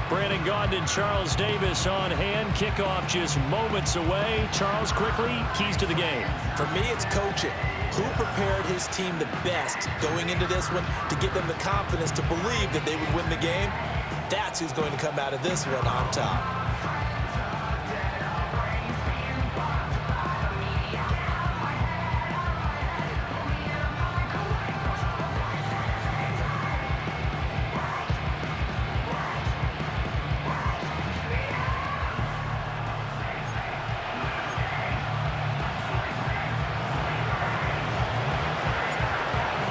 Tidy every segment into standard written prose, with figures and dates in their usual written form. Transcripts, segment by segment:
Brandon Gaudin and Charles Davis on hand. Kickoff just moments away. Charles, quickly, keys to the game. For me, it's coaching. Who prepared his team the best going into this one to give them the confidence to believe that they would win the game? That's who's going to come out of this one on top.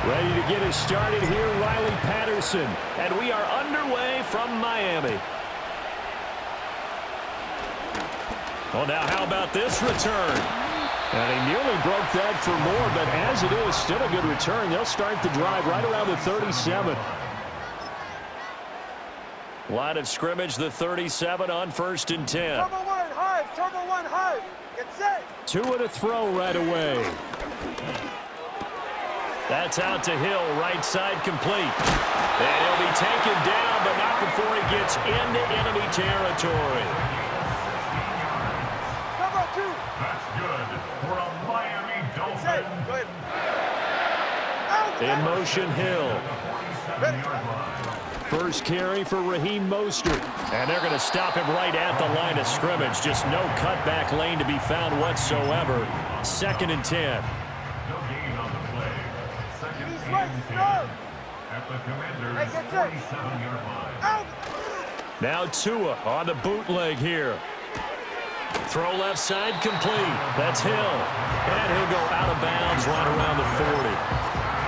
Ready to get us started here, Riley Patterson. And we are underway from Miami. Well, now how about this return? And he nearly broke that for more, but as it is, still a good return. They'll start the drive right around the 37. Line of scrimmage, the 37 on 1st and 10. Turbo one, high. Turbo one, high. Get set. 2 and a throw right away. That's out to Hill, right side complete. And he'll be taken down, but not before he gets into enemy territory. Turbo two. That's good for a Miami Dolphin. Go ahead. In motion, Hill. First carry for Raheem Mostert. And they're going to stop him right at the line of scrimmage. Just no cutback lane to be found whatsoever. 2nd and 10. At the Commander's 47-yard line. Now Tua on the bootleg here. Throw left side complete. That's Hill. And he'll go out of bounds right around the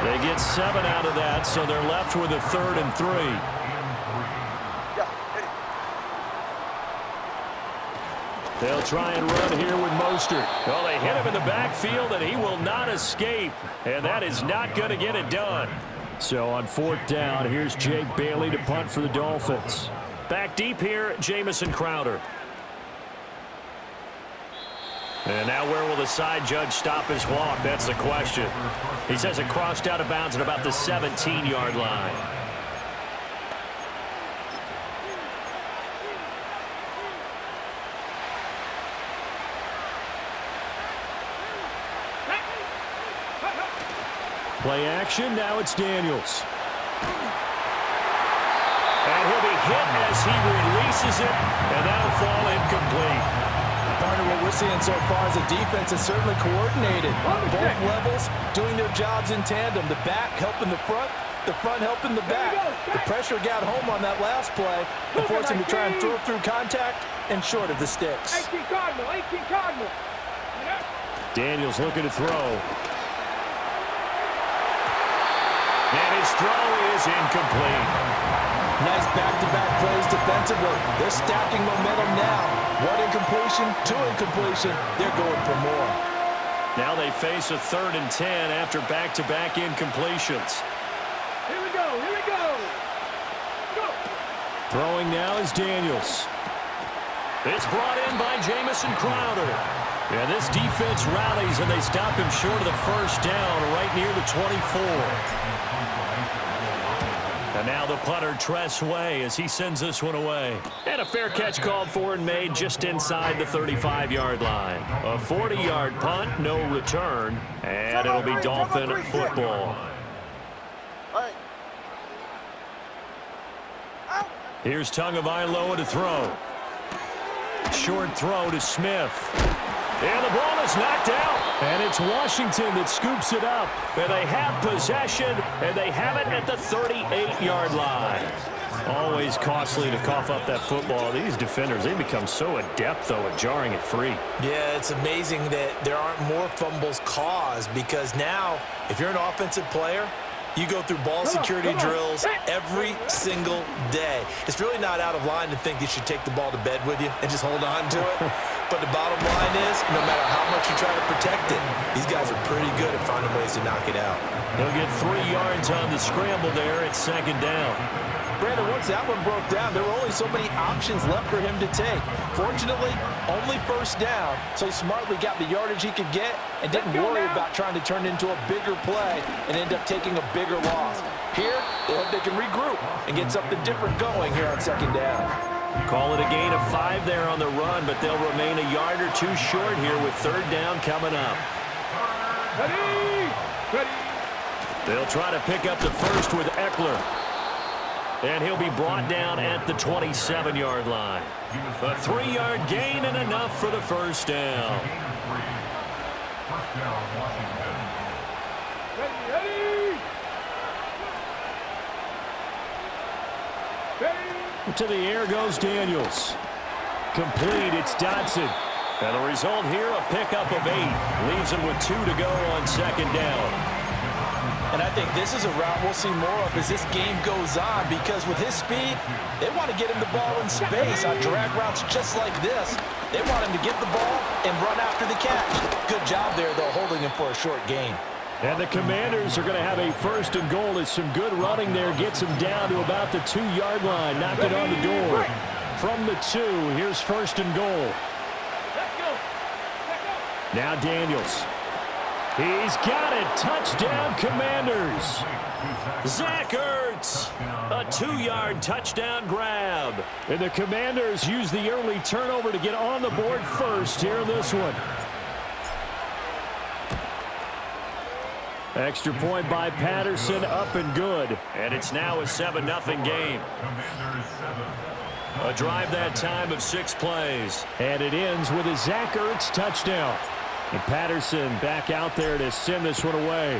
40. They get 7 out of that, so they're left with a 3rd and 3. They'll try and run here with Mostert. Well, they hit him in the backfield, and he will not escape. And that is not going to get it done. So on 4th down, here's Jake Bailey to punt for the Dolphins. Back deep here, Jamison Crowder. And now where will the side judge stop his walk? That's the question. He says it crossed out of bounds at about the 17-yard line. Play action, now it's Daniels. And he'll be hit as he releases it, and that'll fall incomplete. Partner, what we're seeing so far is the defense is certainly coordinated. Both levels doing their jobs in tandem. The back helping the front helping the back. The pressure got home on that last play and forced him to try and throw through contact and short of the sticks. 18 Cardinal, 18 Cardinal. Daniels looking to throw. And his throw is incomplete. Nice back-to-back plays defensively. They're stacking momentum now. 1 incompletion, 2 incompletion. They're going for more. Now they face a 3rd and 10 after back-to-back incompletions. Here we go, here we go. Go. Throwing now is Daniels. It's brought in by Jamison Crowder. And this defense rallies, and they stop him short of the 1st down right near the 24. And now the punter, Tress Way, as he sends this one away. And a fair catch called for and made just inside the 35-yard line. A 40-yard punt, no return, and it'll be Dolphin football. Here's Tagovailoa to throw. Short throw to Smith. And the ball is knocked out. And it's Washington that scoops it up. And they have possession, and they have it at the 38-yard line. Always costly to cough up that football. These defenders, they become so adept, though, at jarring it free. Yeah, it's amazing that there aren't more fumbles caused because now, if you're an offensive player, you go through ball security drills every single day. It's really not out of line to think you should take the ball to bed with you and just hold on to it. But the bottom line is, no matter how much you try to protect it, these guys are pretty good at finding ways to knock it out. He'll get 3 yards on the scramble there at 2nd down. Brandon, once that one broke down, there were only so many options left for him to take. Fortunately, only 1st down, so he smartly got the yardage he could get and didn't worry about trying to turn it into a bigger play and end up taking a bigger loss. Here, they hope they can regroup and get something different going here on 2nd down. Call it a gain of 5 there on the run, but they'll remain a yard or 2 short here with 3rd down coming up. Ready! Ready! They'll try to pick up the first with Eckler. And he'll be brought down at the 27-yard line. A 3-yard gain and enough for the first down. First down, Washington. Ready! Ready! To the air goes Daniels. Complete, it's Dotson. And the result here, a pickup of 8. Leaves him with 2 to go on 2nd down. And I think this is a route we'll see more of as this game goes on, because with his speed, they want to get him the ball in space on drag routes just like this. They want him to get the ball and run after the catch. Good job there, though, holding him for a short gain. And the Commanders are going to have a 1st and goal as some good running there gets him down to about the 2-yard line. Knocked it on the door. From the 2, here's 1st and goal. Now Daniels. He's got it. Touchdown, Commanders. Zach Ertz. A 2-yard touchdown grab. And the Commanders use the early turnover to get on the board first here in this one. Extra point by Patterson, up and good. And it's now a 7-0 game. A drive that time of 6 plays. And it ends with a Zach Ertz touchdown. And Patterson back out there to send this one away.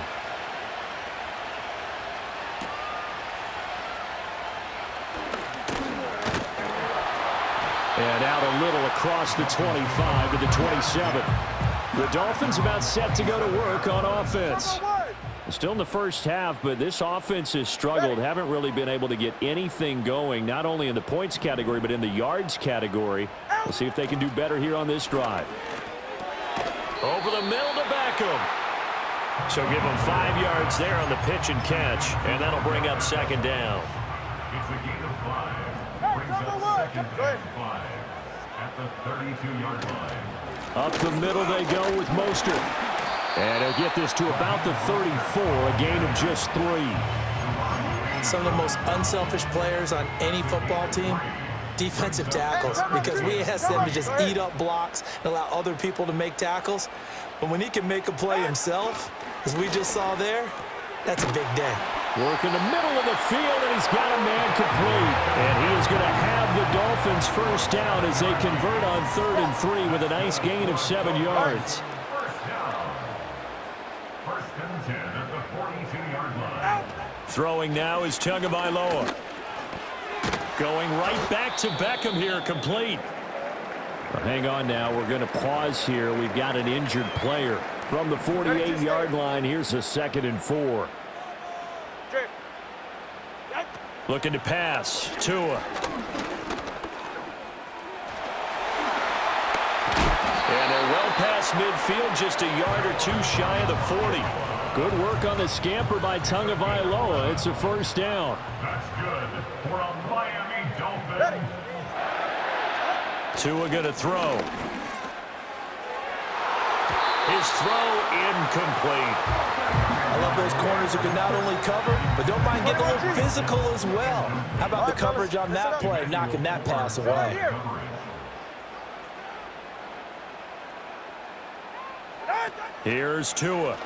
And out a little across the 25 to the 27. The Dolphins about set to go to work on offense. Still in the first half, but this offense has struggled. Haven't really been able to get anything going, not only in the points category, but in the yards category. We'll see if they can do better here on this drive. Over the middle to Beckham. So give him 5 yards there on the pitch and catch, and that'll bring up 2nd down. It's a gain of 5. Brings up 2nd and 5 at the 32-yard line. Up the middle they go with Mostert. And he'll get this to about the 34, a gain of just 3. Some of the most unselfish players on any football team, defensive tackles, because we ask them to just eat up blocks and allow other people to make tackles. But when he can make a play himself, as we just saw there, that's a big day. Work in the middle of the field, and he's got a man complete. And he is going to have the Dolphins first down as they convert on 3rd and 3 with a nice gain of 7 yards. First down. 1st and 10 at the 42-yard line. Throwing now is Tagovailoa. Going right back to Beckham here, complete. Well, hang on now, we're going to pause here. We've got an injured player. From the 48-yard line, here's a 2nd and 4. Looking to pass. Tua. And they're well past midfield, just a yard or 2 shy of the 40. Good work on the scamper by Tagovailoa. It's a first down. That's good for a Miami Dolphin. Tua going to throw. His throw incomplete. I love those corners who can not only cover, but don't mind getting a little physical as well. How about the coverage on that play, knocking that pass away? Here's Tua.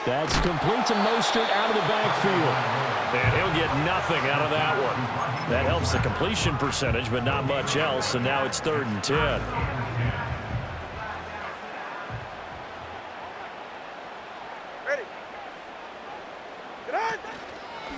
That's complete to Mostert out of the backfield. And he'll get nothing out of that one. That helps the completion percentage, but not much else. And now it's 3rd and 10.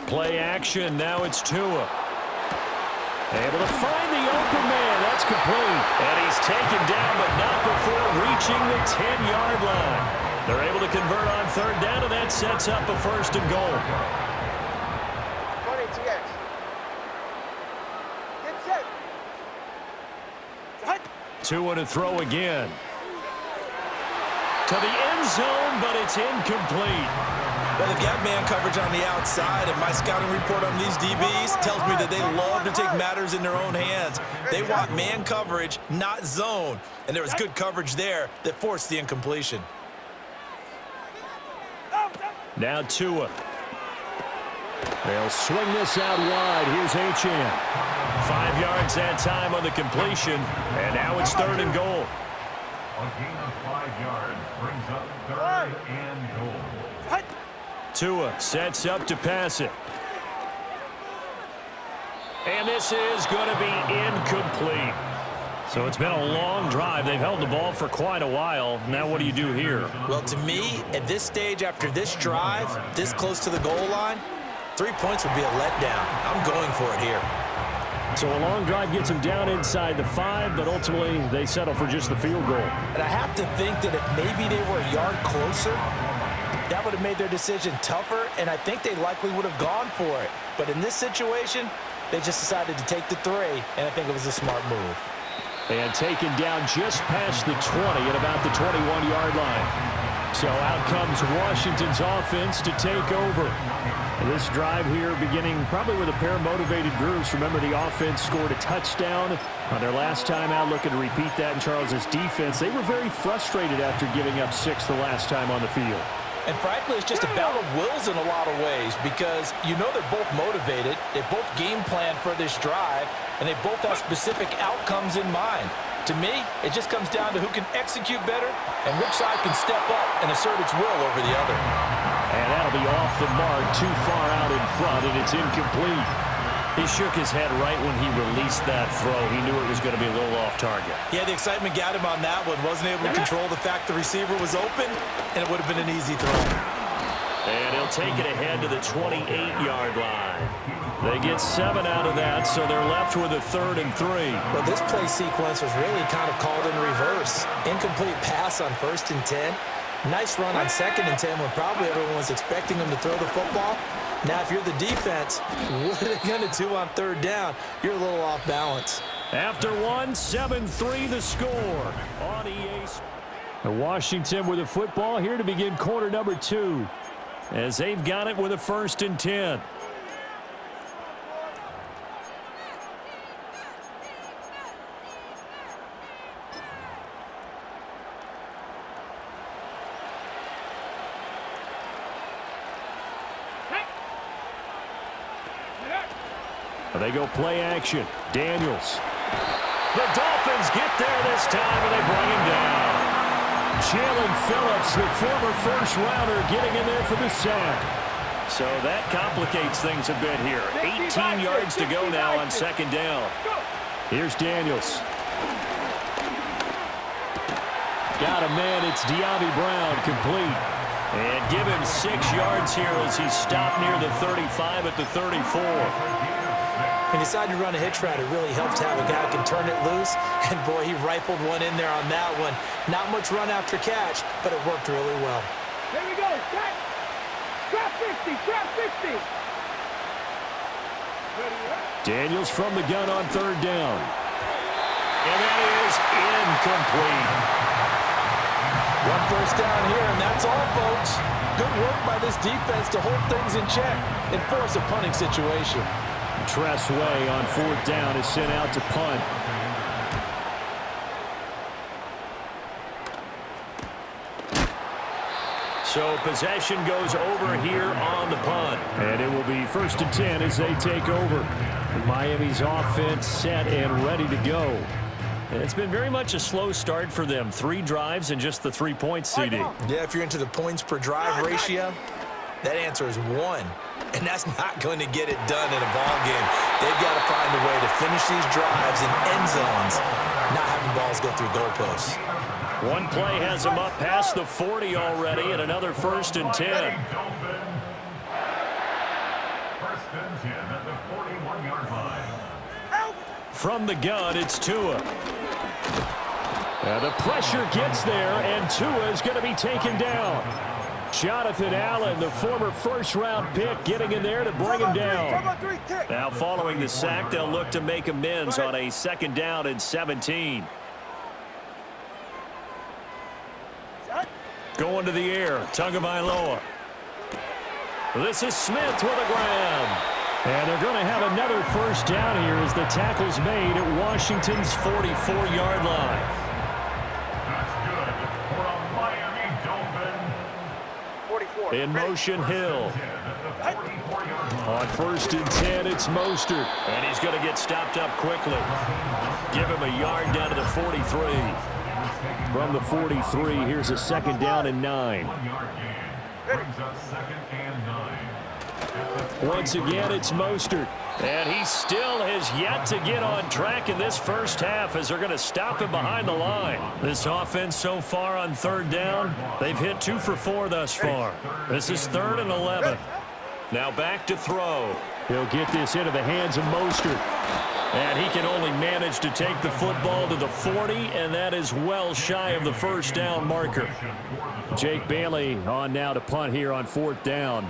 Play action. Now it's Tua. Able to find the open man. That's complete. And he's taken down, but not before reaching the 10-yard line. They're able to convert on 3rd down, and that sets up a 1st and goal. 20 TX. Get set. Tua to throw again. To the end zone, but it's incomplete. Well, they've got man coverage on the outside, and my scouting report on these DBs tells me that they love to take matters in their own hands. They want man coverage, not zone. And there was good coverage there that forced the incompletion. Now Tua. They'll swing this out wide. Here's Achane. 5 yards that time on the completion, and now it's 3rd and goal. A gain of 5 yards brings up 3rd and goal. Tua sets up to pass it. And this is going to be incomplete. So it's been a long drive. They've held the ball for quite a while. Now what do you do here? Well, to me, at this stage after this drive, this close to the goal line, 3 points would be a letdown. I'm going for it here. So a long drive gets them down inside the 5, but ultimately they settle for just the field goal. And I have to think that if maybe they were a yard closer, that would have made their decision tougher, and I think they likely would have gone for it. But in this situation, they just decided to take the 3, and I think it was a smart move. And taken down just past the 20 at about the 21-yard line. So out comes Washington's offense to take over. This drive here beginning probably with a pair of motivated groups. Remember, the offense scored a touchdown on their last time out, looking to repeat that in Charles's defense. They were very frustrated after giving up 6 the last time on the field. And frankly, it's just a battle of wills in a lot of ways because you know they're both motivated, they both game plan for this drive, and they both have specific outcomes in mind. To me, it just comes down to who can execute better and which side can step up and assert its will over the other. And that'll be off the mark, too far out in front, and it's incomplete. He shook his head right when he released that throw. He knew it was going to be a little off target. Yeah, the excitement got him on that one. Wasn't able to control the fact the receiver was open, and it would have been an easy throw. And he'll take it ahead to the 28-yard line. They get 7 out of that, so they're left with a 3rd and 3. Well, this play sequence was really kind of called in reverse. Incomplete pass on 1st and 10. Nice run on 2nd and 10 when probably everyone was expecting him to throw the football. Now, if you're the defense, what are they going to do on 3rd down? You're a little off balance. After 1, 7-3 the score on EA. Washington with the football here to begin quarter number 2 as they've got it with a 1st and 10. They go play action. Daniels. The Dolphins get there this time, and they bring him down. Jalen Phillips, the former first-rounder, getting in there for the sack. So that complicates things a bit here. 18 yards to go now on 2nd down. Here's Daniels. Got a man. It's De'Ami Brown, complete. And give him 6 yards here as he's stopped near the 35 at the 34. When you decide to run a hitch route, it really helps to have a guy who can turn it loose. And, boy, he rifled one in there on that one. Not much run after catch, but it worked really well. Here we go. Trap 50. Trap 50. Daniels from the gun on 3rd down. And that is incomplete. 1 first down here, and that's all, folks. Good work by this defense to hold things in check and force a punting situation. Tress Way on 4th down is sent out to punt. So possession goes over here on the punt. And it will be 1st and 10 as they take over. Miami's offense set and ready to go. And it's been very much a slow start for them. 3 drives and just the 3 points, CD. Yeah, if you're into the points per drive ratio, that answer is 1. And that's not going to get it done in a ball game. They've got to find a way to finish these drives in end zones, not having balls go through goalposts. One play has them up past the 40 already, and another 1st and 10. 1st and 10 at the 41-yard line. From the gun, it's Tua. The pressure gets there, and Tua is going to be taken down. Jonathan Allen, the former first-round pick, getting in there to bring him down. Now, following the sack, they'll look to make amends on a 2nd down and 17. Going to the air, Tagovailoa. This is Smith with a grab. And they're going to have another 1st down here as the tackle's made at Washington's 44-yard line. That's good for a Miami Dolphin. In motion, Hill. On 1st and 10, it's Mostert. And he's going to get stopped up quickly. Give him a yard down to the 43. From the 43, here's a 2nd down and 9. 1 yard gain. Brings up 2nd and 9. Once again, it's Mostert. And he still has yet to get on track in this first half as they're going to stop him behind the line. This offense so far on 3rd down, they've hit 2 for 4 thus far. This is 3rd and 11. Now back to throw. He'll get this into the hands of Mostert. And he can only manage to take the football to the 40, and that is well shy of the 1st down marker. Jake Bailey on now to punt here on 4th down.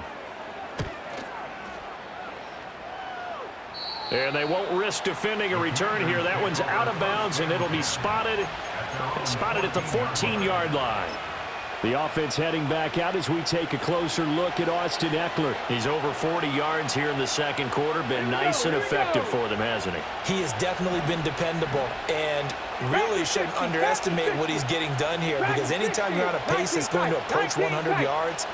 And they won't risk defending a return here. That one's out of bounds, and it'll be spotted at the 14-yard line. The offense heading back out as we take a closer look at Austin Eckler. He's over 40 yards here in the 2nd quarter. Been nice and effective for them, hasn't he? He has definitely been dependable, and really shouldn't underestimate what he's getting done here, because anytime you're on a pace that's going to approach 100 yards,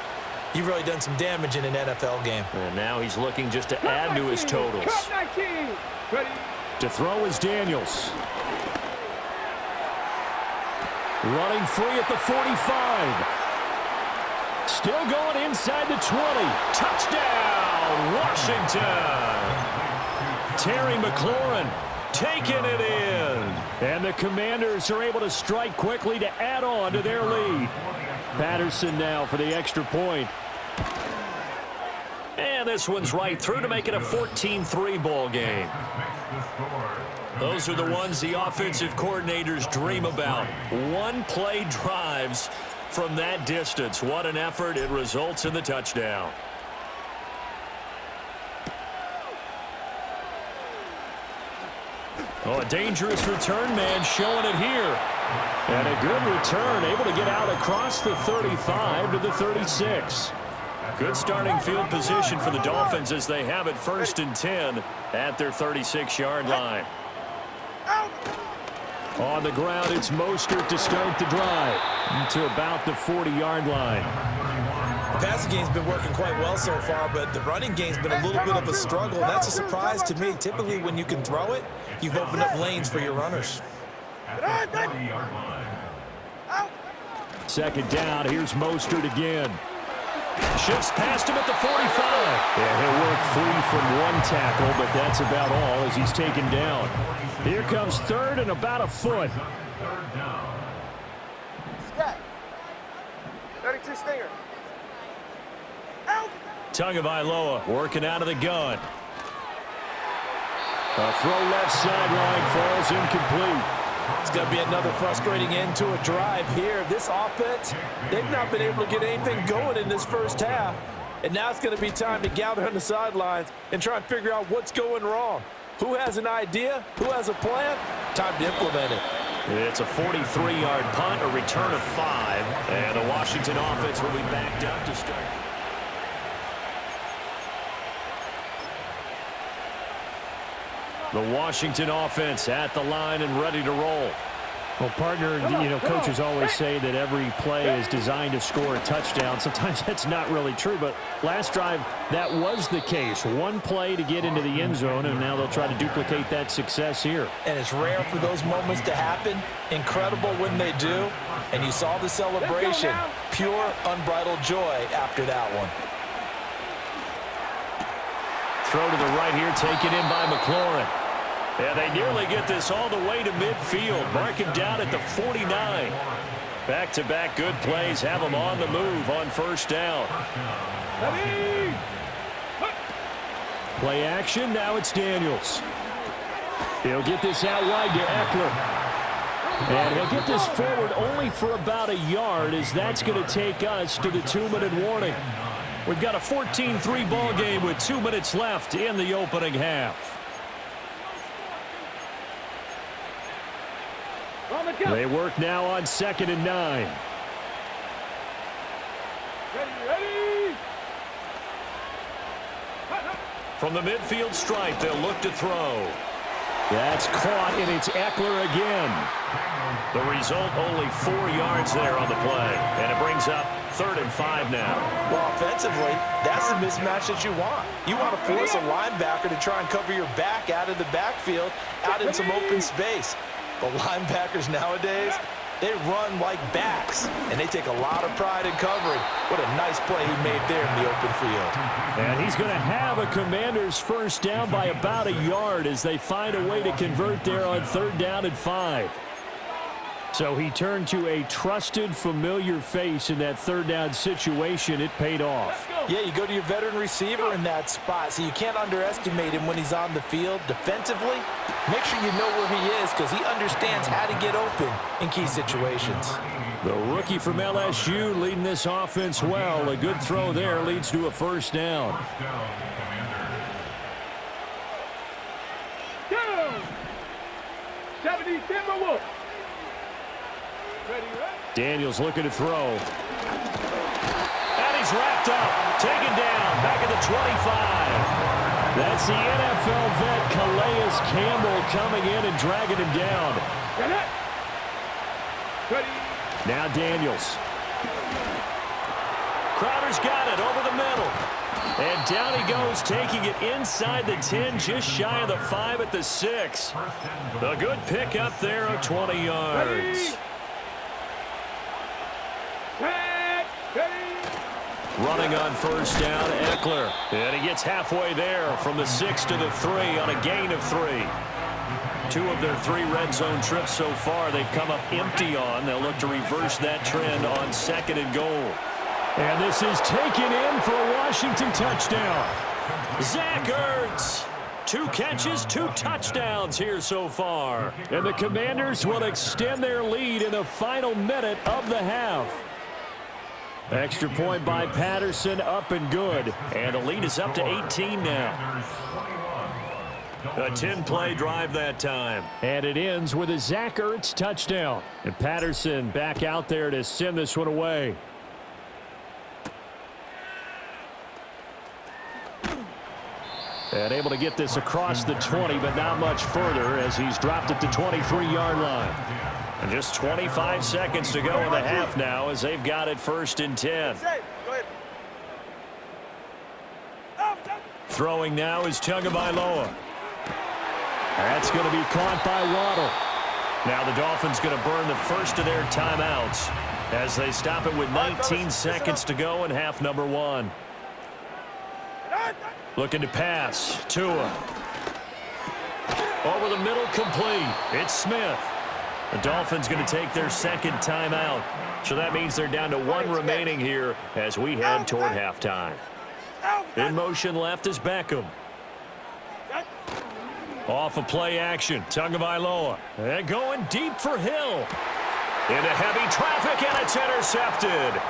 you've really done some damage in an NFL game. And now he's looking just to add to his totals. To throw is Daniels. Running free at the 45. Still going inside the 20. Touchdown, Washington. Terry McLaurin taking it in. And the Commanders are able to strike quickly to add on to their lead. Patterson now for the extra point. And this one's right through to make it a 14-3 ball game. Those are the ones the offensive coordinators dream about. One-play drives from that distance. What an effort. It results in the touchdown. Oh, a dangerous return man showing it here. And a good return, able to get out across the 35 to the 36. Good starting field position for the Dolphins as they have it 1st and 10 at their 36-yard line. On the ground, it's Mostert to start the drive to about the 40-yard line. The passing game's been working quite well so far, but the running game's been a little bit of a struggle. That's a surprise to me. Typically, when you can throw it, you've opened up lanes for your runners. 2nd down, here's Mostert again. Shifts past him at the 45. Yeah, he'll work free from one tackle, but that's about all as he's taken down. Here comes 3rd and about a foot. 32 Stinger. Tagovailoa working out of the gun. A throw left sideline falls incomplete. It's going to be another frustrating end to a drive here. This offense, they've not been able to get anything going in this first half. And now it's going to be time to gather on the sidelines and try and figure out what's going wrong. Who has an idea? Who has a plan? Time to implement it. It's a 43-yard punt, a return of 5. And the Washington offense will be backed up to start. The Washington offense at the line and ready to roll. Well, partner, coaches always say that every play is designed to score a touchdown. Sometimes that's not really true, but last drive, that was the case. One play to get into the end zone, and now they'll try to duplicate that success here. And it's rare for those moments to happen. Incredible when they do. And you saw the celebration. Pure, unbridled joy after that one. Throw to the right here, taken in by McLaurin. Yeah, they nearly get this all the way to midfield. Mark him down at the 49. Back-to-back good plays have him on the move on 1st down. Play action, now it's Daniels. He'll get this out wide to Eckler. And he'll get this forward only for about a yard, as that's going to take us to the 2-minute warning. We've got a 14-3 ball game with 2 minutes left in the opening half. They work now on 2nd and 9. Ready. From the midfield stripe, they'll look to throw. That's caught, and it's Eckler again. The result, only 4 yards there on the play, and it brings up 3rd and 5 now. Well, offensively, that's the mismatch that you want. You want to force a linebacker to try and cover your back out of the backfield, out in some open space. But linebackers nowadays, they run like backs, and they take a lot of pride in covering. What a nice play he made there in the open field. And he's going to have a Commanders first down by about a yard as they find a way to convert there on 3rd down and 5. So he turned to a trusted, familiar face in that 3rd down situation. It paid off. Yeah, you go to your veteran receiver in that spot, so you can't underestimate him when he's on the field. Defensively, make sure you know where he is because he understands how to get open in key situations. The rookie from LSU leading this offense well. A good throw there leads to a first down. Down. 70, Timber Wolf. Daniels looking to throw. And he's wrapped up. Taken down. Back at the 25. That's the NFL vet Calais Campbell coming in and dragging him down. Now Daniels. Crowder's got it over the middle. And down he goes, taking it inside the 10, just shy of the 5 at the 6. A good pick up there of 20 yards. Running on first down, Eckler. And he gets halfway there from the 6 to the 3 on a gain of 3. 2 of their 3 red zone trips so far they've come up empty on. They'll look to reverse that trend on 2nd and goal. And this is taken in for a Washington touchdown. Zach Ertz. 2 catches, 2 touchdowns here so far. And the Commanders will extend their lead in the final minute of the half. Extra point by Patterson, up and good. And the lead is up to 18 now. A 10-play drive that time. And it ends with a Zach Ertz touchdown. And Patterson back out there to send this one away. And able to get this across the 20, but not much further as he's dropped it to 23-yard line. And just 25 seconds to go in the half now as they've got it 1st and 10. Throwing now is Tagovailoa. That's going to be caught by Waddle. Now the Dolphins going to burn the first of their timeouts as they stop it with 19 seconds to go in half number 1. Looking to pass. Tua. Over the middle, complete. It's Smith. The Dolphins going to take their 2nd timeout. So that means they're down to 1 remaining here as we head toward halftime. In motion left is Beckham. Off of play action. Tagovailoa. And going deep for Hill. Into heavy traffic, and it's intercepted.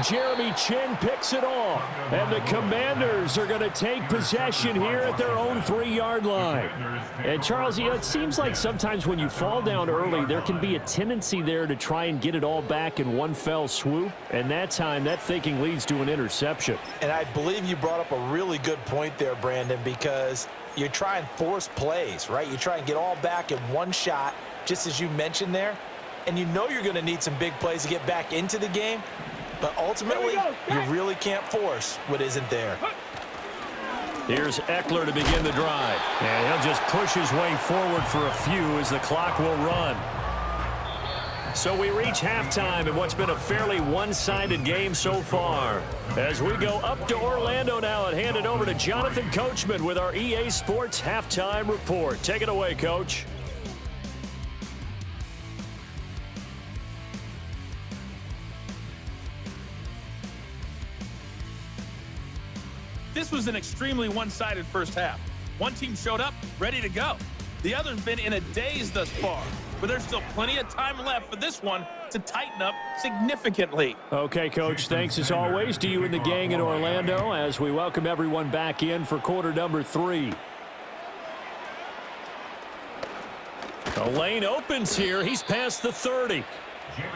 Jeremy Chin picks it off. And the Commanders are going to take possession here at their own 3-yard line. And, Charles, you know, it seems like sometimes when you fall down early, there can be a tendency there to try and get it all back in one fell swoop. And that time, that thinking leads to an interception. And I believe you brought up a really good point there, Brandon, because you try and force plays, right? You try and get all back in one shot, just as you mentioned there. And you know you're going to need some big plays to get back into the game. But ultimately, you really can't force what isn't there. Here's Eckler to begin the drive. And he'll just push his way forward for a few as the clock will run. So we reach halftime in what's been a fairly one-sided game so far. As we go up to Orlando now and hand it over to Jonathan Coachman with our EA Sports Halftime Report. Take it away, Coach. This was an extremely one-sided first half. One team showed up, ready to go. The other's been in a daze thus far, but there's still plenty of time left for this one to tighten up significantly. Okay, Coach, thanks as always to you and the gang in Orlando as we welcome everyone back in for quarter number 3. The lane opens here. He's past the 30.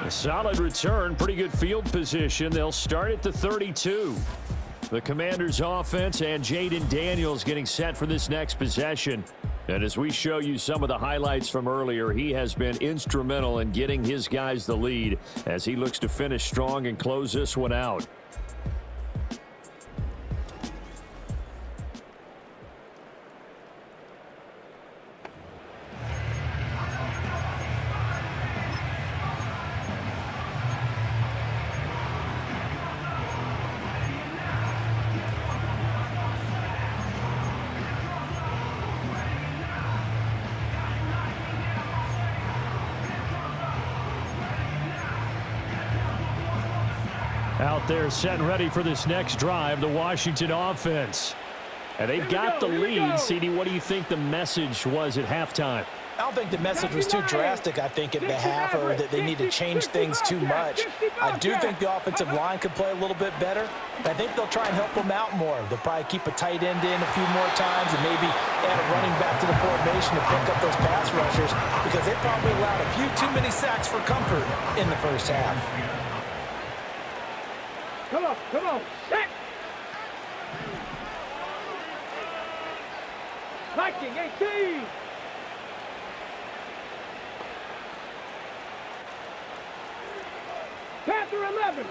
A solid return, pretty good field position. They'll start at the 32. The Commanders offense and Jaden Daniels getting set for this next possession. And as we show you some of the highlights from earlier, he has been instrumental in getting his guys the lead as he looks to finish strong and close this one out. Out there set and ready for this next drive, the Washington offense. And they've got the lead. CD, what do you think the message was at halftime? I don't think the message was too drastic, I think, at the half, or that they need to change things too much. I do think the offensive line could play a little bit better. I think they'll try and help them out more. They'll probably keep a tight end in a few more times and maybe add a running back to the formation to pick up those pass rushers, because they probably allowed a few too many sacks for comfort in the first half. Come on, set! Viking 18! Panther 11!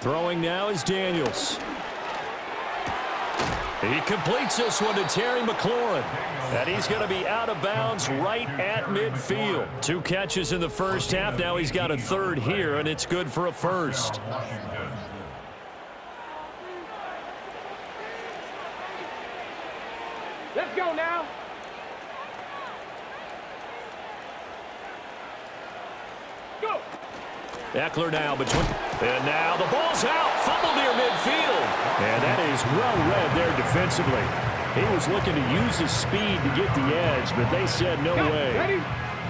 Throwing now is Daniels. He completes this one to Terry McLaurin. And he's going to be out of bounds right at midfield. 2 catches in the first half. Now he's got a third here, and it's good for a first. Let's go now. Go. Eckler now between. And now the ball's out. Fumble near midfield. And that is well read there defensively. He was looking to use his speed to get the edge, but they said no way. Ready?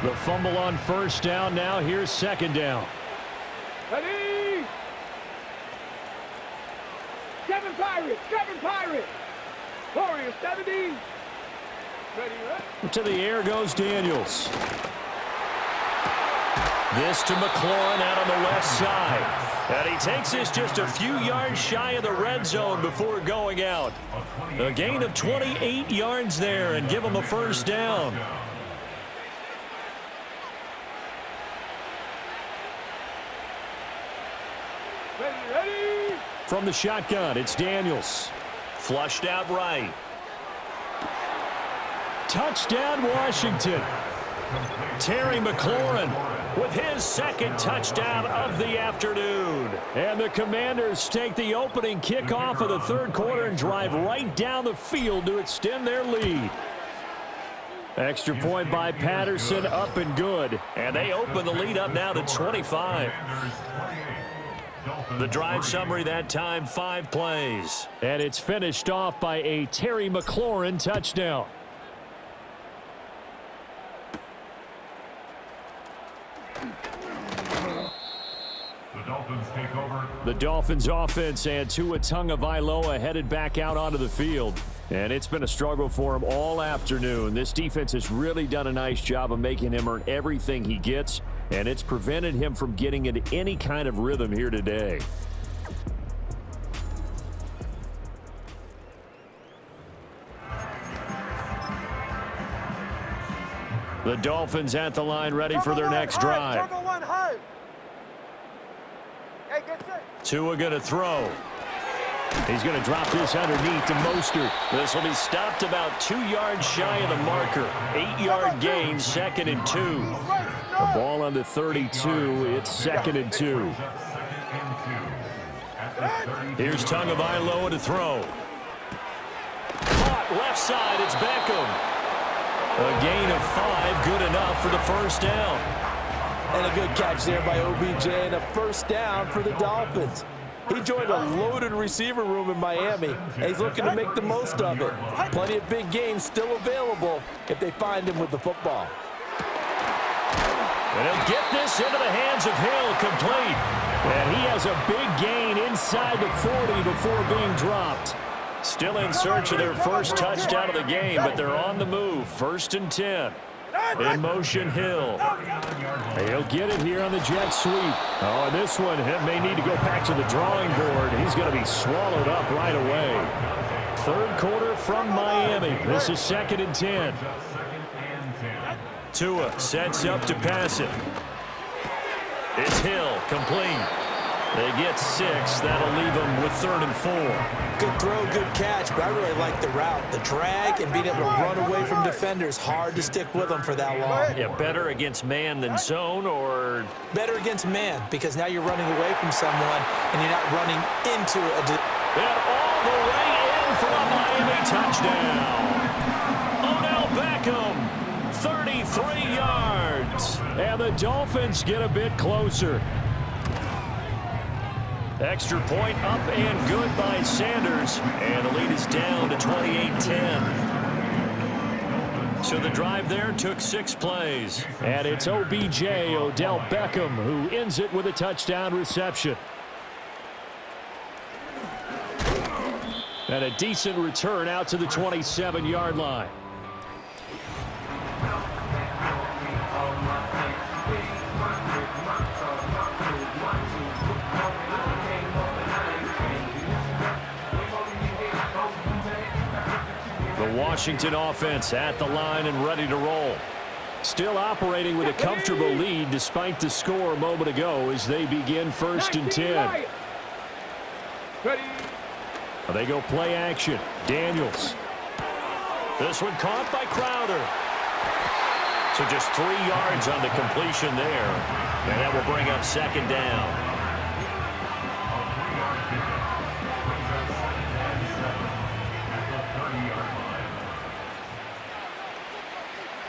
The fumble on first down. Now here's second down. Ready? Seven Pirates. Warriors 70. Ready? To the air goes Daniels. This to McLaurin out on the left side. And he takes this just a few yards shy of the red zone before going out. A gain of 28 yards there and give him a first down. Ready? From the shotgun, it's Daniels. Flushed out right. Touchdown, Washington. Terry McLaurin with his second touchdown of the afternoon. And the Commanders take the opening kickoff of the third quarter and drive right down the field to extend their lead. Extra point by Patterson, up and good. And they open the lead up now to 25. The drive summary that time, 5 plays. And it's finished off by a Terry McLaurin touchdown. The Dolphins offense and Tua Tagovailoa headed back out onto the field. And it's been a struggle for him all afternoon. This defense has really done a nice job of making him earn everything he gets, and it's prevented him from getting into any kind of rhythm here today. The Dolphins at the line ready for their next drive. Tua going to throw. He's going to drop this underneath to Mostert. This will be stopped about 2 yards shy of the marker. 8-yard gain, 2nd and 2. The ball on the 32. It's 2nd and 2. Here's Tagovailoa to throw. Caught left side. It's Beckham. A gain of 5, good enough for the first down. And a good catch there by OBJ and a first down for the Dolphins. He joined a loaded receiver room in Miami, and he's looking to make the most of it. Plenty of big gains still available if they find him with the football. And he'll get this into the hands of Hill, complete. And he has a big gain inside the 40 before being dropped. Still in search of their first touchdown of the game, but they're on the move. 1st and 10. In motion, Hill. He'll get it here on the jet sweep. Oh, and this one may need to go back to the drawing board. He's going to be swallowed up right away. Third quarter from Miami. This is 2nd and 10. Tua sets up to pass it. It's Hill, complete. They get 6. That'll leave them with 3rd and 4. Good throw, good catch, but I really like the route. The drag and being able to run away from defenders, hard to stick with them for that long. Yeah, better against man than zone, or? Better against man, because now you're running away from someone and you're not running into a... And all the way in for a Miami touchdown. Odell Beckham, 33 yards. And the Dolphins get a bit closer. Extra point up and good by Sanders. And the lead is down to 28-10. So the drive there took 6 plays. And it's OBJ, Odell Beckham, who ends it with a touchdown reception. And a decent return out to the 27-yard line. The Washington offense at the line and ready to roll. Still operating with a comfortable lead despite the score a moment ago as they begin 1st and 10. They go play action. Daniels. This one caught by Crowder. So just 3 yards on the completion there. And that will bring up 2nd down.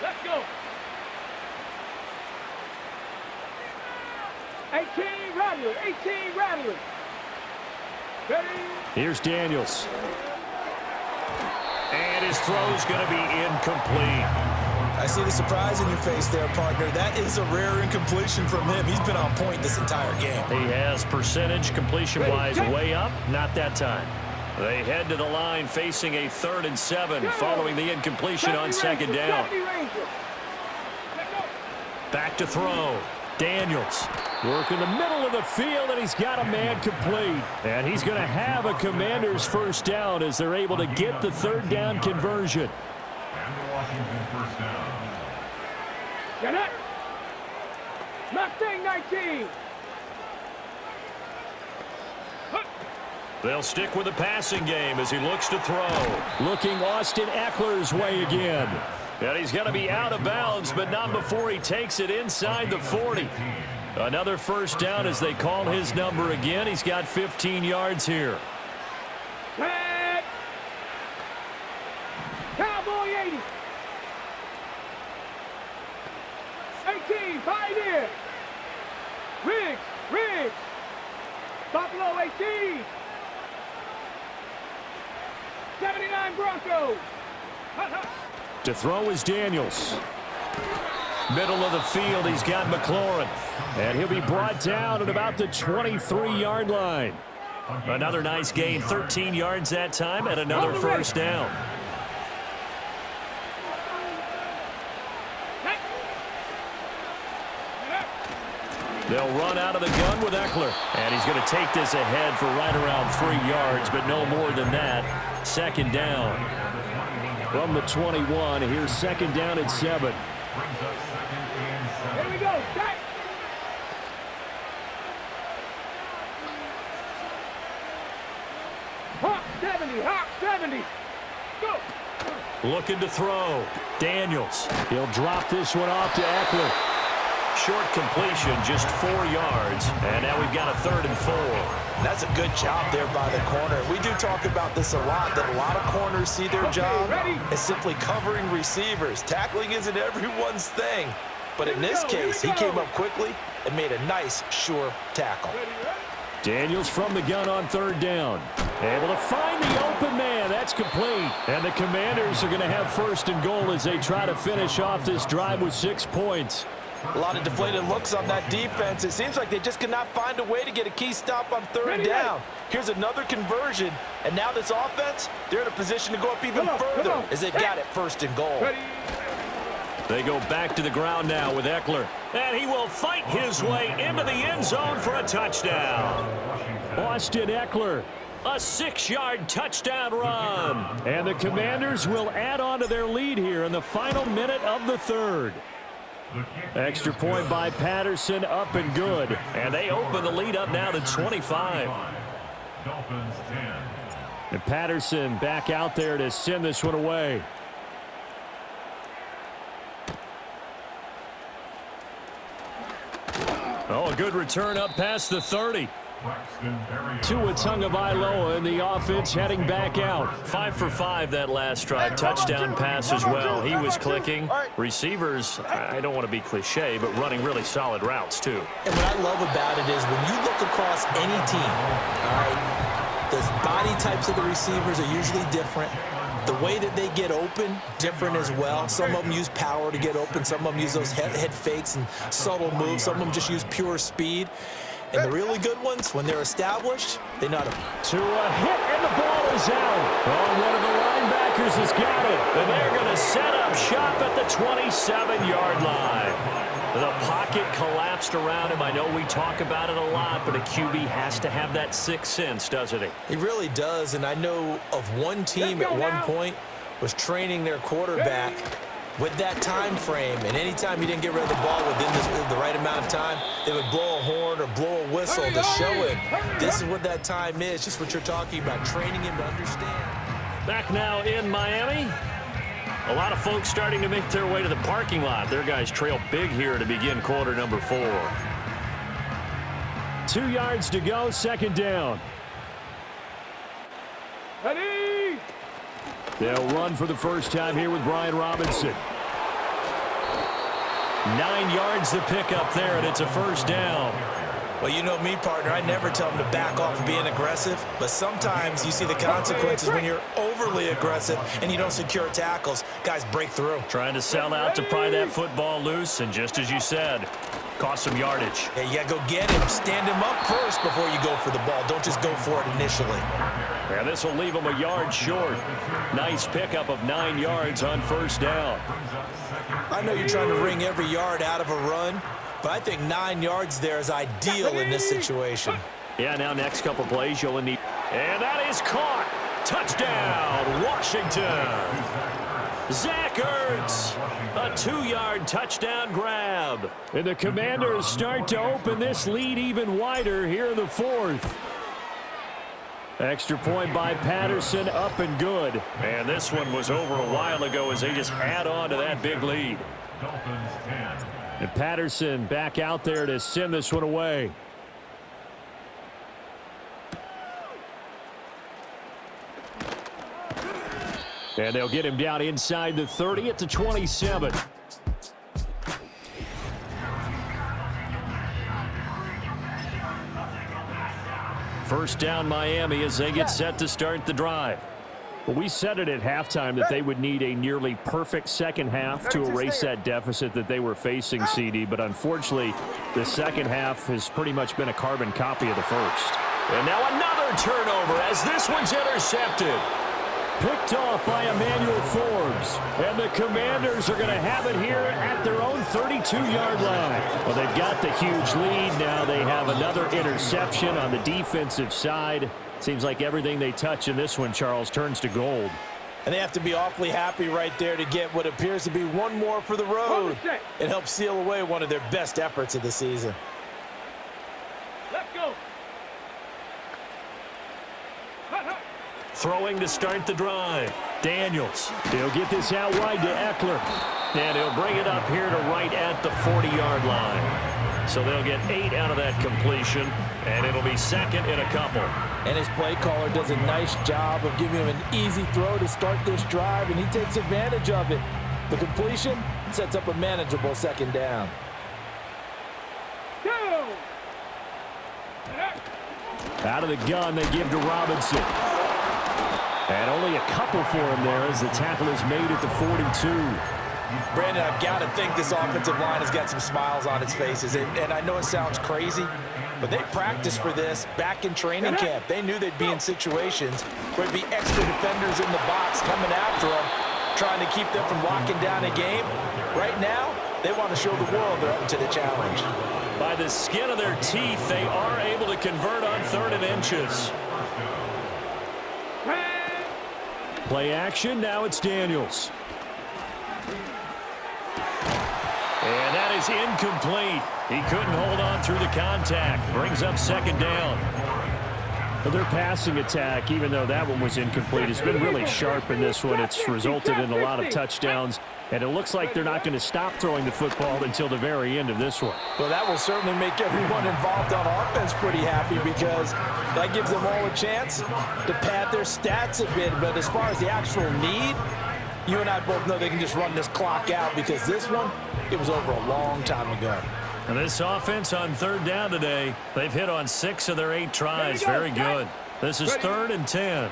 Let's go. 18 rattlers. 18 rattlers. Ready? Here's Daniels. And his throw's going to be incomplete. I see the surprise in your face there, partner. That is a rare incompletion from him. He's been on point this entire game. He has percentage completion-wise way up. Not that time. They head to the line facing a 3rd and 7 following the incompletion on 2nd down. Back to throw. Daniels work in the middle of the field, and he's got a man complete. And he's going to have a Commanders 1st down as they're able to get the 3rd down conversion. And the Washington 1st down. Get it. Mustang 19. They'll stick with the passing game as he looks to throw. Looking Austin Eckler's way again. And he's going to be out of bounds, but not before he takes it inside the 40. Another 1st down as they call his number again. He's got 15 yards here. Red. Cowboy 80. 18, Pioneer. Riggs. Buffalo 18. 79 Broncos. To throw is Daniels. Middle of the field, he's got McLaurin. And he'll be brought down at about the 23-yard line. Another nice gain, 13 yards that time, and another 1st down. They'll run out of the gun with Eckler. And he's going to take this ahead for right around 3 yards, but no more than that. 2nd down. From the 21, here's 2nd down at 7. Here we go. Set. Hawk 70. Go. Looking to throw. Daniels. He'll drop this one off to Eckler. Short completion, just 4 yards. And now we've got a 3rd and 4. That's a good job there by the corner. We do talk about this a lot, that a lot of corners see their job as simply covering receivers. Tackling isn't everyone's thing. But in this case, he came up quickly and made a nice, sure tackle. Daniels from the gun on 3rd down. Able to find the open man. That's complete. And the Commanders are going to have 1st and goal as they try to finish off this drive with 6 points. A lot of deflated looks on that defense. It seems like they just cannot find a way to get a key stop on 3rd down. Here's another conversion. And now this offense, they're in a position to go up even further as they've got it 1st and goal. They go back to the ground now with Eckler. And he will fight his way into the end zone for a touchdown. Austin Eckler A 6-yard touchdown run. And the Commanders will add on to their lead here in the final minute of the third. Extra point by Patterson, up and good. And they open the lead up now to 25. Dolphins 10. And Patterson back out there to send this one away. Oh, a good return up past the 30. Tua Tagovailoa in the offense heading back out. 5 for 5 that last drive. Touchdown pass as well. He was clicking. Receivers, I don't want to be cliche, but running really solid routes too. And what I love about it is when you look across any team, all right, the body types of the receivers are usually different. The way that they get open, different as well. Some of them use power to get open. Some of them use those head fakes and subtle moves. Some of them just use pure speed. And the really good ones, when they're established, they know how to hit, and the ball is out. Oh, one of the linebackers has got it. And they're going to set up shop at the 27-yard line. The pocket collapsed around him. I know we talk about it a lot, but a QB has to have that sixth sense, doesn't he? He really does, and I know of one team at one point was training their quarterback with that time frame, and anytime he didn't get rid of the ball within the right amount of time, they would blow a horn or blow a whistle to show him this is what that time is, just what you're talking about, training him to understand. Back now in Miami. A lot of folks starting to make their way to the parking lot. Their guys trail big here to begin quarter number 4. 2 yards to go, second down. Ready? They'll run for the first time here with Brian Robinson. 9 yards to pick up there, and it's a first down. Well, you know me, partner. I never tell them to back off of being aggressive, but sometimes you see the consequences when you're overly aggressive and you don't secure tackles. Guys break through. Trying to sell out to pry that football loose, and just as you said, cost some yardage. Yeah, you got to go get him. Stand him up first before you go for the ball. Don't just go for it initially. Yeah, this will leave him a yard short. Nice pickup of 9 yards on first down. I know you're trying to wring every yard out of a run, but I think 9 yards there is ideal in this situation. Yeah, now next couple plays you'll need. And that is caught. Touchdown, Washington. Zach Ertz, a 2-yard touchdown grab. And the Commanders start to open this lead even wider here in the fourth. Extra point by Patterson, up and good. And this one was over a while ago as they just add on to that big lead. Dolphins 10. And Patterson back out there to send this one away. And they'll get him down inside the 30 at the 27. First down Miami as they get set to start the drive. Well, we said it at halftime that they would need a nearly perfect second half to erase that deficit that they were facing, CD. But unfortunately, the second half has pretty much been a carbon copy of the first. And now another turnover as this one's intercepted. Picked off by Emmanuel Forbes. And the Commanders are going to have it here at their own 32-yard line. Well, they've got the huge lead. Now they have another interception on the defensive side. Seems like everything they touch in this one, Charles, turns to gold. And they have to be awfully happy right there to get what appears to be one more for the road. It helps seal away one of their best efforts of the season. Let's go. Throwing to start the drive. Daniels. He'll get this out wide to Eckler. And he'll bring it up here to right at the 40-yard line. So they'll get 8 out of that completion, and it'll be second in a couple. And his play caller does a nice job of giving him an easy throw to start this drive, and he takes advantage of it. The completion sets up a manageable second down. Out of the gun, they give to Robinson. And only a couple for him there as the tackle is made at the 42. Brandon, I've got to think this offensive line has got some smiles on its faces. And I know it sounds crazy, but they practiced for this back in training camp. They knew they'd be in situations where there'd be extra defenders in the box coming after them, trying to keep them from locking down a game. Right now, they want to show the world they're up to the challenge. By the skin of their teeth, they are able to convert on 3rd and inches. Play action, now it's Daniels. And that is incomplete. He couldn't hold on through the contact. Brings up second down. But their passing attack, even though that one was incomplete, has been really sharp in this one. It's resulted in a lot of touchdowns. And it looks like they're not going to stop throwing the football until the very end of this one. Well, that will certainly make everyone involved on offense pretty happy because that gives them all a chance to pad their stats a bit. But as far as the actual need, you and I both know they can just run this clock out because this one, it was over a long time ago. And this offense on third down today, they've hit on 6 of their 8 tries. Very good. This is 3rd and 10.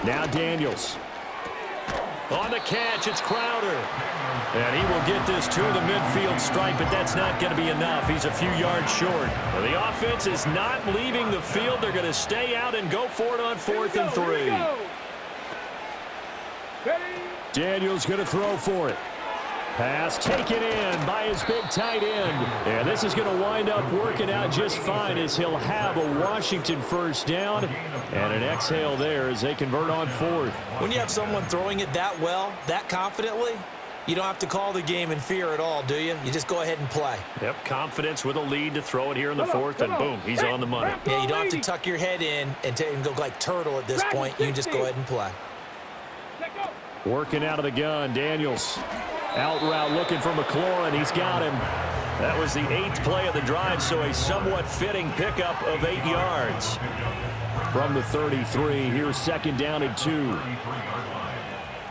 Now Daniels. On the catch, it's Crowder. And he will get this to the midfield stripe, but that's not going to be enough. He's a few yards short. Well, the offense is not leaving the field. They're going to stay out and go for it on 4th and 3. Daniels going to throw for it. Pass taken in by his big tight end. And this is going to wind up working out just fine as he'll have a Washington first down. And an exhale there as they convert on 4th. When you have someone throwing it that well, that confidently, you don't have to call the game in fear at all, do you? You just go ahead and play. Yep, confidence with a lead to throw it here in the 4th, and boom, he's on the money. Yeah, you don't have to tuck your head in and go like turtle at this point. You can just go ahead and play. Working out of the gun, Daniels. Out route looking for McLaurin. He's got him. That was the 8th play of the drive, so a somewhat fitting pickup of 8 yards. From the 33, here's 2nd down and 2.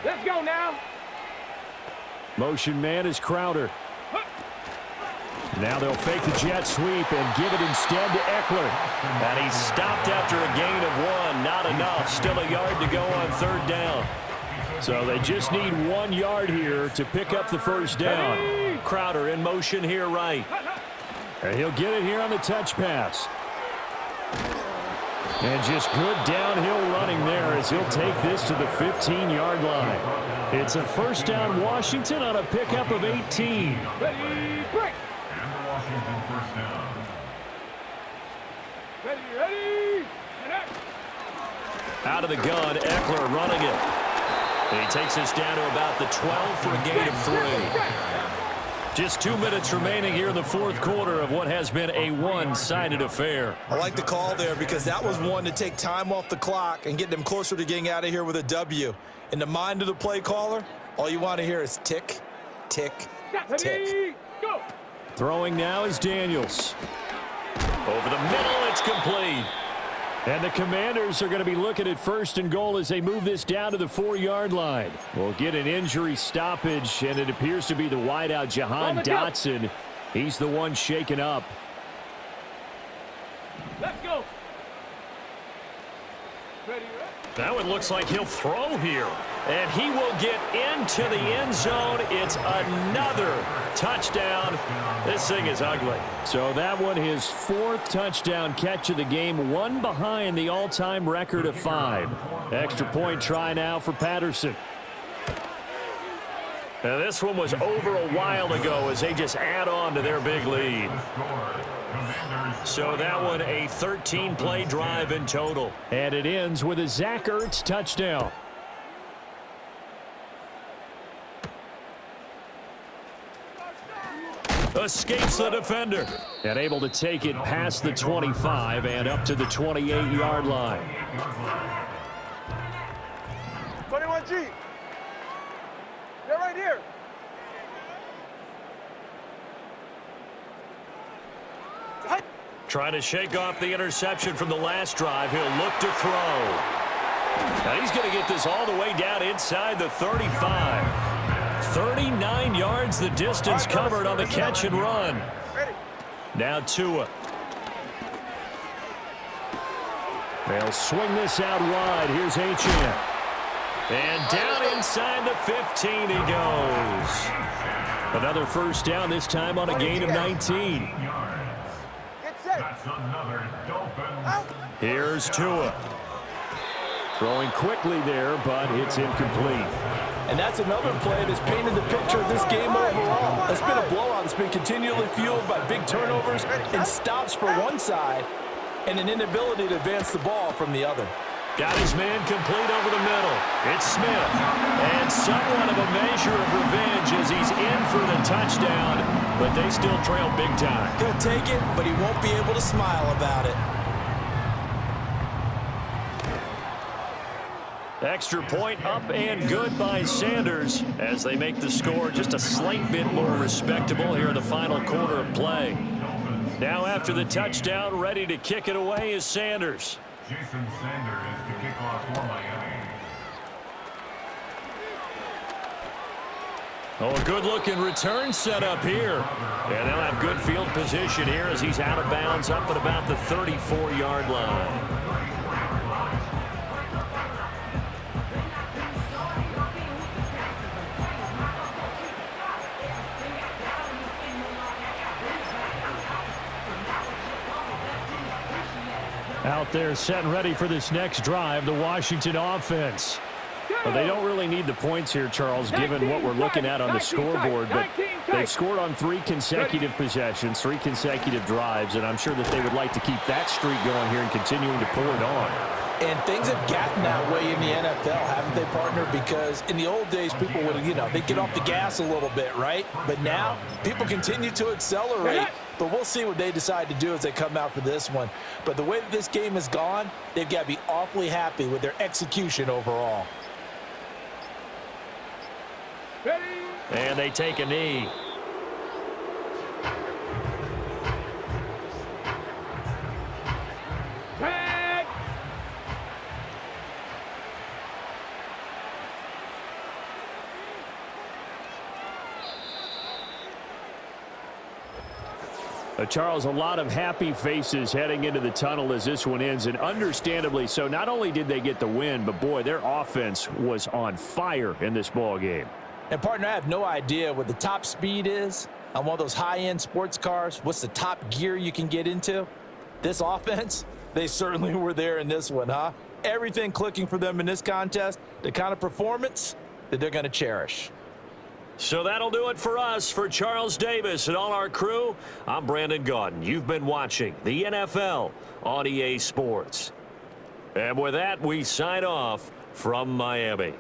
Let's go now. Motion man is Crowder. Now they'll fake the jet sweep and give it instead to Eckler. And he's stopped after a gain of 1. Not enough. Still a yard to go on 3rd down. So they just need 1 yard here to pick up the first down. Crowder in motion here right. And he'll get it here on the touch pass. And just good downhill running there as he'll take this to the 15-yard line. It's a first down Washington on a pickup of 18. Ready, break. And the Washington first down. Ready. Out of the gun, Eckler running it. And he takes us down to about the 12 for a gain of 3. Just 2 minutes remaining here in the 4th quarter of what has been a one-sided affair. I like the call there because that was one to take time off the clock and get them closer to getting out of here with a W. In the mind of the play caller, all you want to hear is tick, tick, tick. Go. Throwing now is Daniels. Over the middle, it's complete. And the Commanders are going to be looking at 1st and goal as they move this down to the 4-yard line. We'll get an injury stoppage, and it appears to be the wideout, Jahan Dotson. He's the one shaken up. Let's go. Ready. That one looks like he'll throw here. And he will get into the end zone. It's another touchdown. This thing is ugly. So that one, his 4th touchdown catch of the game, 1 behind the all-time record of 5. Extra point try now for Patterson. Now this one was over a while ago as they just add on to their big lead. So that one, a 13-play drive in total. And it ends with a Zach Ertz touchdown. Escapes the defender. And able to take it past the 25 and up to the 28-yard line. 21G. They're right here. Trying to shake off the interception from the last drive. He'll look to throw. Now he's going to get this all the way down inside the 35. 39 yards the distance covered on the catch and run. Now Tua. They'll swing this out wide. Here's Achane. And down inside the 15 he goes. Another first down, this time on a gain of 19. That's another Dolphins. Here's Tua. Throwing quickly there, but it's incomplete. And that's another play that's painted the picture of this game overall. It's been a blowout. It's been continually fueled by big turnovers and stops for one side and an inability to advance the ball from the other. Got his man complete over the middle. It's Smith. And somewhat of a measure of revenge as he's in for the touchdown, but they still trail big time. He'll take it, but he won't be able to smile about it. Extra point up and good by Sanders as they make the score just a slight bit more respectable here in the final quarter of play. Now after the touchdown, ready to kick it away is Sanders. Jason Sanders to kick off for Miami. Oh, a good-looking return set up here. And they'll have good field position here as he's out of bounds up at about the 34-yard line. Out there set and ready for this next drive, the Washington offense. Well, they don't really need the points here, Charles, given what we're looking at on the scoreboard, but they've scored on 3 consecutive possessions, 3 consecutive drives, and I'm sure that they would like to keep that streak going here and continuing to pull it on. And things have gotten that way in the NFL, haven't they, partner? Because in the old days, people would, they'd get off the gas a little bit, right? But now, people continue to accelerate. But we'll see what they decide to do as they come out for this one. But the way that this game has gone, they've got to be awfully happy with their execution overall. And they take a knee. Charles, a lot of happy faces heading into the tunnel as this one ends, and understandably so. Not only did they get the win, but, boy, their offense was on fire in this ball game. And, partner, I have no idea what the top speed is on one of those high-end sports cars. What's the top gear you can get into? This offense, they certainly were there in this one, huh? Everything clicking for them in this contest, the kind of performance that they're going to cherish. So that'll do it for us. For Charles Davis and all our crew, I'm Brandon Gaudin. You've been watching the NFL on EA Sports. And with that, we sign off from Miami.